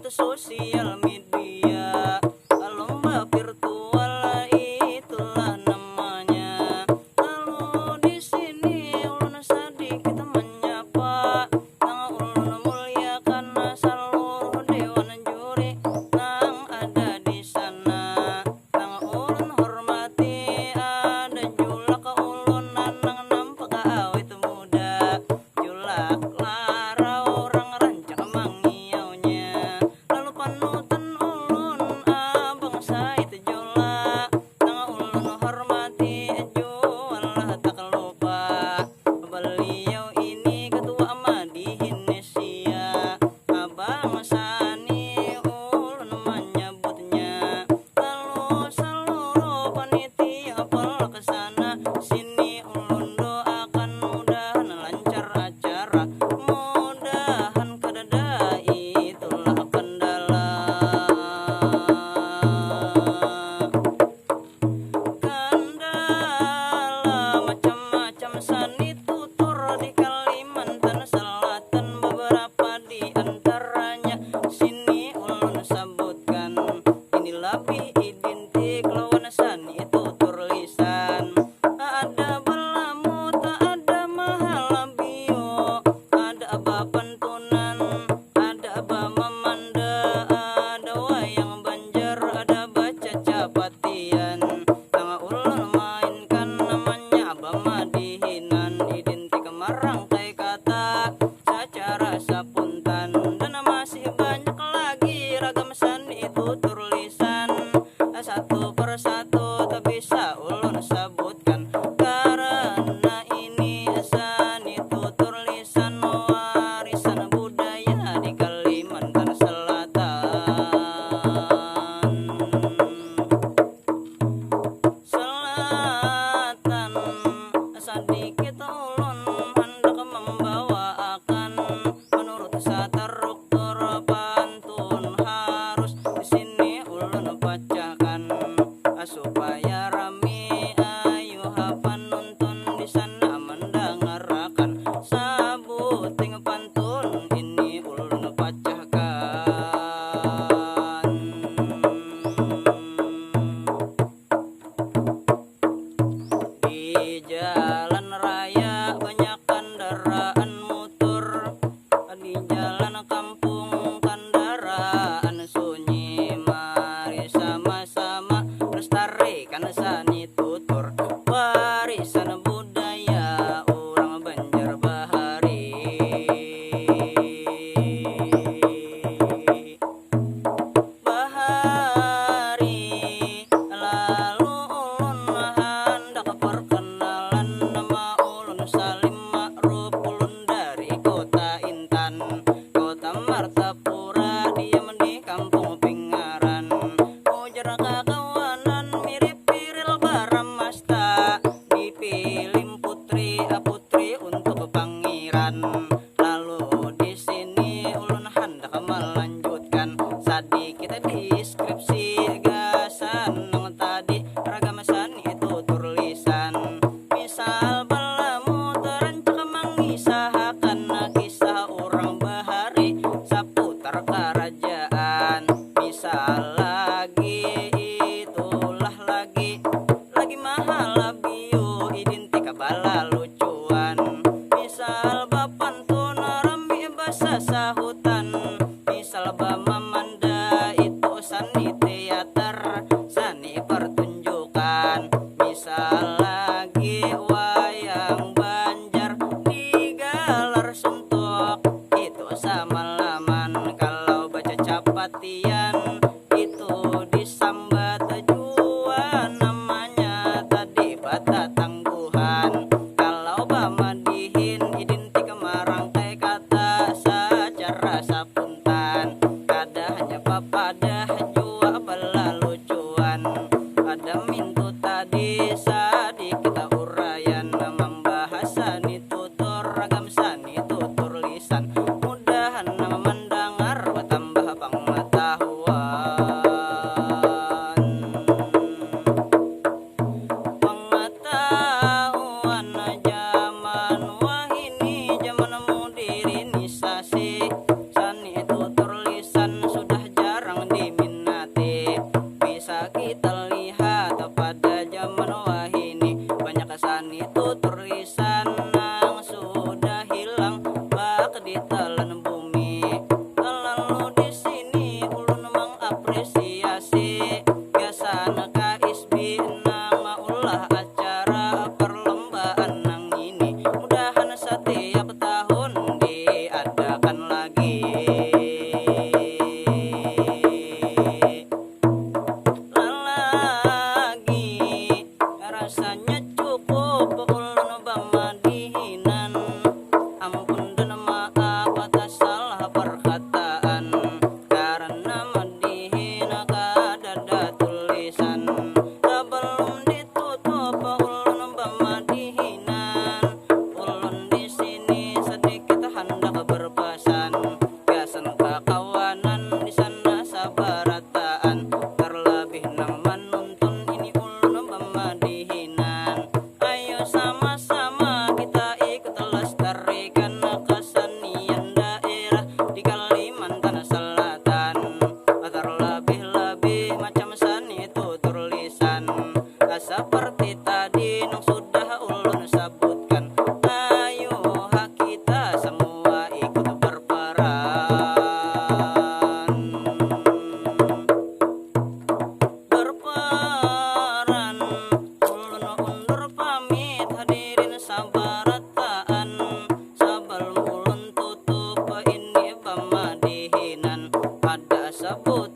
lewat sosial media. Lomba virtual itulah namanya. Lalu di sini ulun sedikit menyapa, nang ulun muliakan seluruh dewan juri nang ada di sana. Nang ulun hormati ada julak ulun nang nampak awet muda. Julak lara orang rancak mangiaunya. Lalu panutan ulun abang Said julak, nang ulun hormati jualah tak lupa. Beliau ini ketua Madihin Indonesia. Abang Sani ulun menyebutnya. Lalu seluruh panitia pelaksana sini ulun doakan mudahan lancar acara, mudahan kedada itulah kendala. Kendala macam-macam seni tutur di Kalimantan Selatan, beberapa di antaranya sini ulun sebutkan. Ini lebih identik lawan seni tutur lisan. Ada belamu, tak ada mahal bio, ada aba pentunan, ada aba memanda, ada wayang banjar, ada baca capatian. Nang ulun mainkan namanya aba madihinan, identik merangkai kata secara spontan. Dan masih banyak lagi ragam seni tutur lisan, satu persatu tak bisa ulun sebutkan, karena ini seni tutur lisan warisan budaya di Kalimantan Selatan. Sedikit ulun hendak membawakan menurut struktur pantun harus di sini ulun bacakan, supaya rame ayo panuntun di sana mendengarkan. Sabuting pantun ini ulun bacakan. Di jalan raya banyak kendaraan motor, di jalan kampung kendaraan sunyi. Mari sama-sama lestarikan seni tutur warisan budaya orang Banjarbahari. Lalu ulun hendak perkenalan, nama ulun Salim Ma'ruf, ulun dari kota Intan, kota Martapura, diam di kampung Pingaran. Ujar kakawanan mirip Piril Baramasta, dipilih putri untuk pangeran. Lalu di sini ulun hendak melanjutkan sedikit deskripsi gasan nang tadi ragam seni tutur lisan. Misal belamu terancak mengisahkan kisah orang bahari seputar kerajaan. Misal lagi itulah lagi mahal bio, identik bala lucuan. Misal bapantun rambi bahasa sahutan. Misal bamamanda itu seni teater, seni pertunjukan. Misal lagi wayang banjar digalar suntuk, itu samalaman. Kalau baca capatian itu disambat jua, namanya tadi bata tangguhan. Kalau bamadihin identik merangkai kata secara spontan. Ada hanya papada jua bala lucuan. Ada mintu tadi sedikit uraian, membahas seni tutur ragam seni tutur lisan, mudahan mendengar bertambah pengetahuan. Sani tutur lisan sudah tersebut